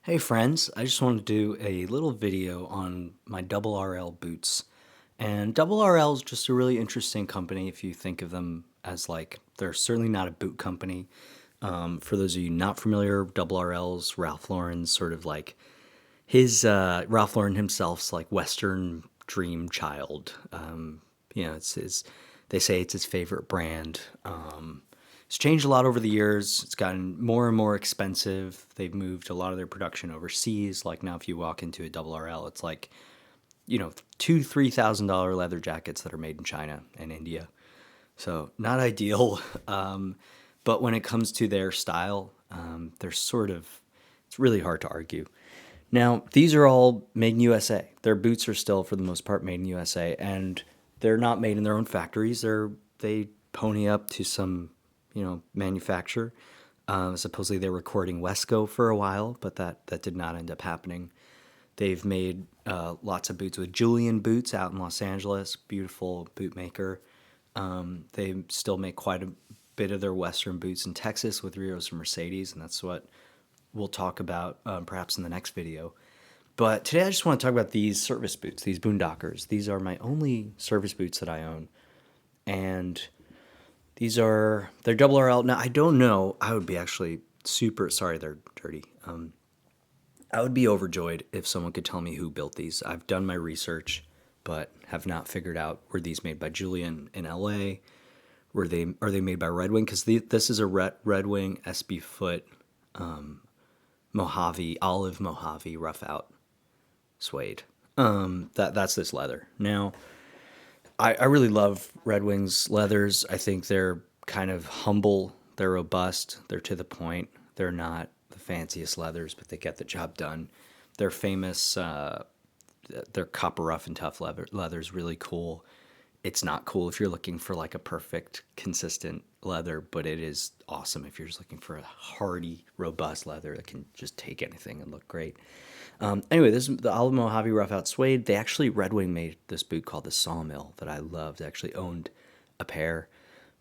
Hey friends, I just wanted to do a little video on my RRL boots. And RRL is just a really interesting company if you think of them as like, they're certainly not a boot company. For those of you not familiar, RRL's Ralph Lauren's sort of like Ralph Lauren himself's like Western dream child. It's his, they say it's his favorite brand. It's changed a lot over the years. It's gotten more and more expensive. They've moved a lot of their production overseas. Like now, if you walk into a RRL, it's like $2,000-3,000 leather jackets that are made in China and India. So not ideal. But when it comes to their style, they're sort of it's really hard to argue. Now these are all made in USA. Their boots are still for the most part made in USA, and they're not made in their own factories. They pony up to some manufacturer. Supposedly they were recording Wesco for a while, but that did not end up happening. They've made lots of boots with Julian Boots out in Los Angeles, beautiful boot maker. They still make quite a bit of their Western boots in Texas with Repros and Mercedes, and that's what we'll talk about perhaps in the next video. But today I just want to talk about these service boots, these Boondockers. These are my only service boots that I own, and they're RRL. Now I don't know. I would be actually super sorry they're dirty. I would be overjoyed if someone could tell me who built these. I've done my research, but have not figured out, were these made by Julian in LA? Are they made by Red Wing? Because this is a Red Wing SB foot olive Mojave rough out suede. That's this leather. Now I really love Red Wing's leathers. I think they're kind of humble. They're robust. They're to the point. They're not the fanciest leathers, but they get the job done. They're famous. Their copper rough and tough leather's really cool. It's not cool if you're looking for like a perfect, consistent leather, but it is awesome if you're just looking for a hardy, robust leather that can just take anything and look great. Anyway, this is the Olive Mojave Rough Out Suede. Red Wing made this boot called the Sawmill that I loved. I actually owned a pair,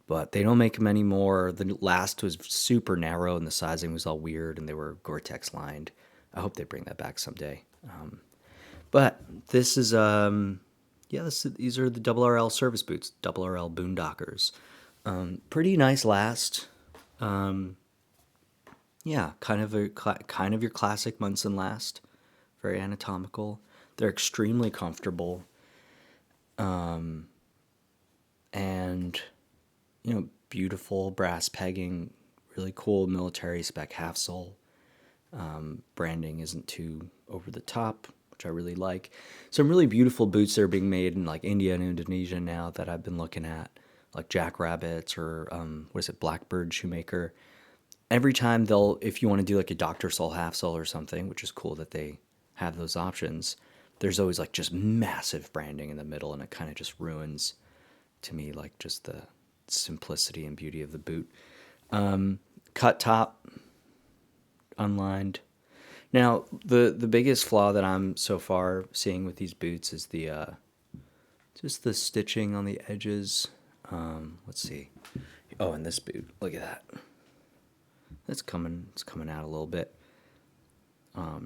but they don't make them anymore. The last was super narrow and the sizing was all weird and they were Gore-Tex lined. I hope they bring that back someday. But this is these are the RRL service boots, RRL Boondockers. Pretty nice last. Kind of your classic Munson last. Very anatomical. They're extremely comfortable. And beautiful brass pegging, really cool military spec half sole. Branding isn't too over the top, which I really like. Some really beautiful boots that are being made in like India and Indonesia now that I've been looking at, like Jackrabbits or Blackbird Shoemaker. Every time if you want to do like a Dr. Sole half sole or something, which is cool that they have those options, there's always like just massive branding in the middle, and it kind of just ruins to me like just the simplicity and beauty of the boot. Cut top, unlined. Now, the biggest flaw that I'm so far seeing with these boots is just the stitching on the edges. Let's see. Oh, and this boot, look at that. It's coming out a little bit.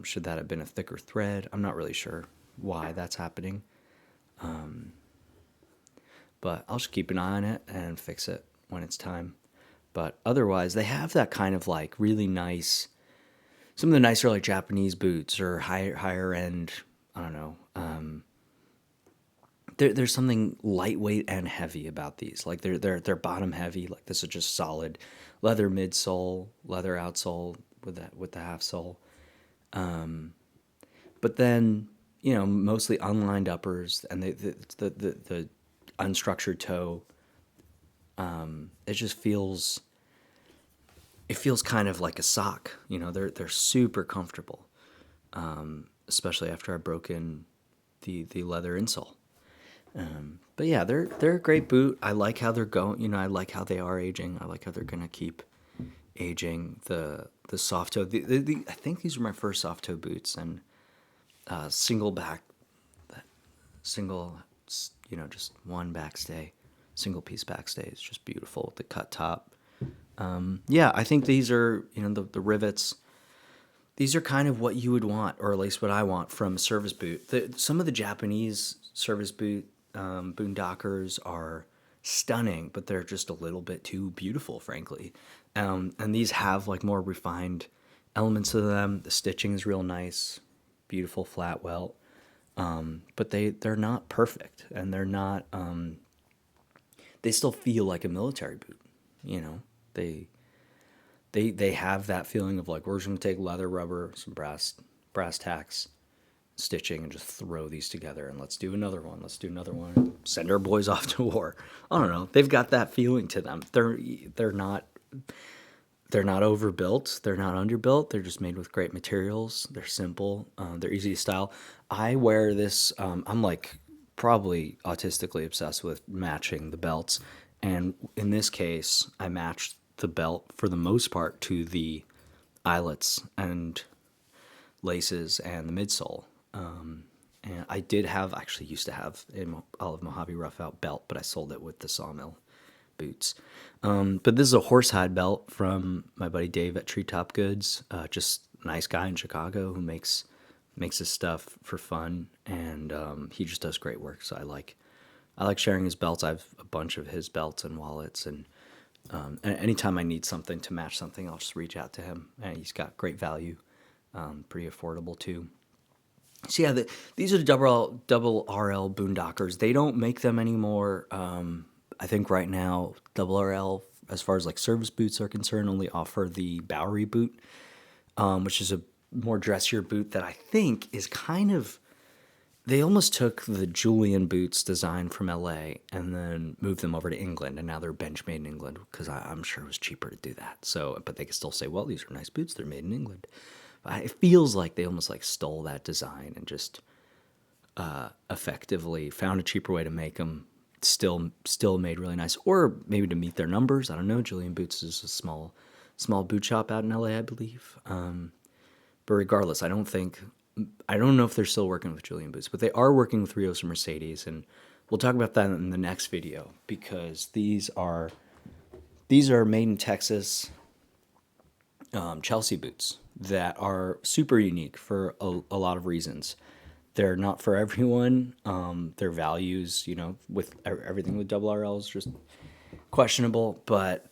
Should that have been a thicker thread? I'm not really sure why that's happening. But I'll just keep an eye on it and fix it when it's time. But otherwise, they have that kind of like really nice, some of the nicer like Japanese boots or higher end, I don't know. There's something lightweight and heavy about these. Like they're bottom heavy. Like this is just solid leather midsole, leather outsole with the half sole. But then mostly unlined uppers and the unstructured toe. It just feels kind of like a sock. They're super comfortable, especially after I've broken the leather insole. But yeah, they're a great boot. I like how they're going. I like how they are aging. I like how they're gonna keep aging. The soft toe. I think these were my first soft toe boots, and single just one backstay, single piece backstay is just beautiful. The cut top. I think these are the rivets. These are kind of what you would want, or at least what I want from a service boot. Some of the Japanese service boot Boondockers are stunning, but they're just a little bit too beautiful, frankly. And these have like more refined elements of them. The stitching is real nice, beautiful flat welt, but they're not perfect, and they're not. They still feel like a military boot, you know. They have that feeling of like, we're just gonna take leather, rubber, some brass tacks, stitching, and just throw these together, and let's do another one. Let's do another one. Send our boys off to war. I don't know. They've got that feeling to them. They're not overbuilt. They're not underbuilt. They're just made with great materials. They're simple. They're easy to style. I wear this. I'm like probably autistically obsessed with matching the belts, and in this case, I matched the belt for the most part to the eyelets and laces and the midsole. And I used to have an Olive Mojave Rough Out belt, but I sold it with the Sawmill boots. But this is a horsehide belt from my buddy Dave at Treetop Goods. Just a nice guy in Chicago who makes his stuff for fun, and he just does great work. So I like sharing his belts. I have a bunch of his belts and wallets, and anytime I need something to match something, I'll just reach out to him. And he's got great value, pretty affordable too. So yeah, these are the double RL Boondockers. They don't make them anymore. I think right now double RL, as far as like service boots are concerned, only offer the Bowery boot, which is a more dressier boot that I think is kind of. They almost took the Julian boots design from LA and then moved them over to England, and now they're bench made in England because I'm sure it was cheaper to do that. So, but they can still say, well, these are nice boots. They're made in England. But it feels like they almost like stole that design and just effectively found a cheaper way to make them. Still made really nice, or maybe to meet their numbers. I don't know. Julian Boots is a small boot shop out in LA, I believe. But regardless, I don't know if they're still working with Julian Boots, but they are working with Rios and Mercedes, and we'll talk about that in the next video, because these are made in Texas Chelsea boots that are super unique for a lot of reasons. They're not for everyone. Their values, with everything with double RL is just questionable, but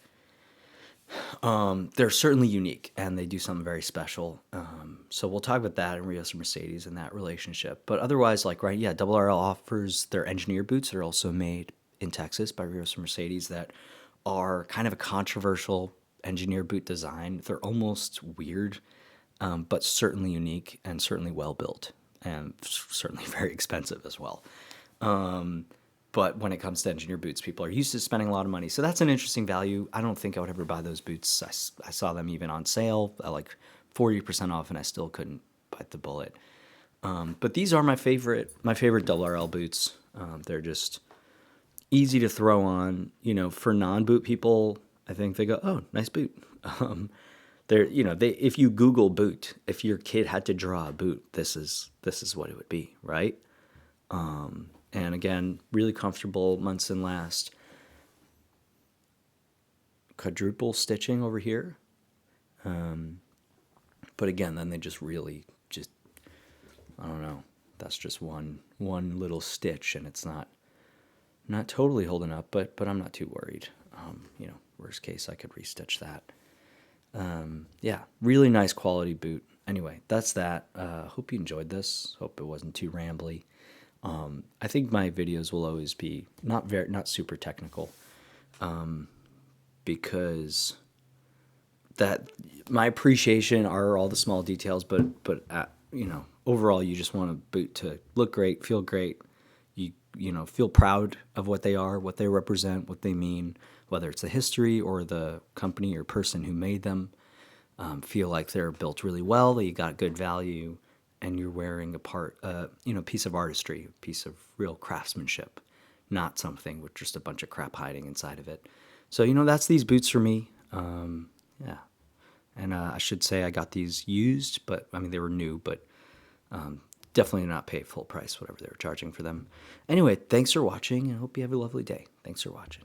they're certainly unique, and they do something very special. So we'll talk about that in Rios and Mercedes and that relationship. But otherwise, double RL offers their engineer boots that are also made in Texas by Rios and Mercedes that are kind of a controversial engineer boot design. They're almost weird, but certainly unique and certainly well built, and certainly very expensive as well. But when it comes to engineer boots, people are used to spending a lot of money. So that's an interesting value. I don't think I would ever buy those boots. I saw them even on sale at like 40% off, and I still couldn't bite the bullet. But these are my favorite double RL boots. They're just easy to throw on. For non-boot people, I think they go, oh, nice boot. If you Google boot, if your kid had to draw a boot, this is what it would be, right? And again, really comfortable, Munson last. Quadruple stitching over here. But again, then they just really I don't know. That's just one little stitch, and it's not totally holding up, but I'm not too worried. Worst case, I could restitch that. Yeah, really nice quality boot. Anyway, that's that. Hope you enjoyed this. Hope it wasn't too rambly. I think my videos will always be not super technical, because that my appreciation are all the small details, but overall you just want a boot to look great, feel great. You feel proud of what they are, what they represent, what they mean, whether it's the history or the company or person who made them. Feel like they're built really well, that you got good value, and you're wearing a piece of artistry, a piece of real craftsmanship, not something with just a bunch of crap hiding inside of it. So, that's these boots for me. Yeah. And I should say I got these used, but they were new, but definitely not pay full price, whatever they were charging for them. Anyway, thanks for watching, and I hope you have a lovely day. Thanks for watching.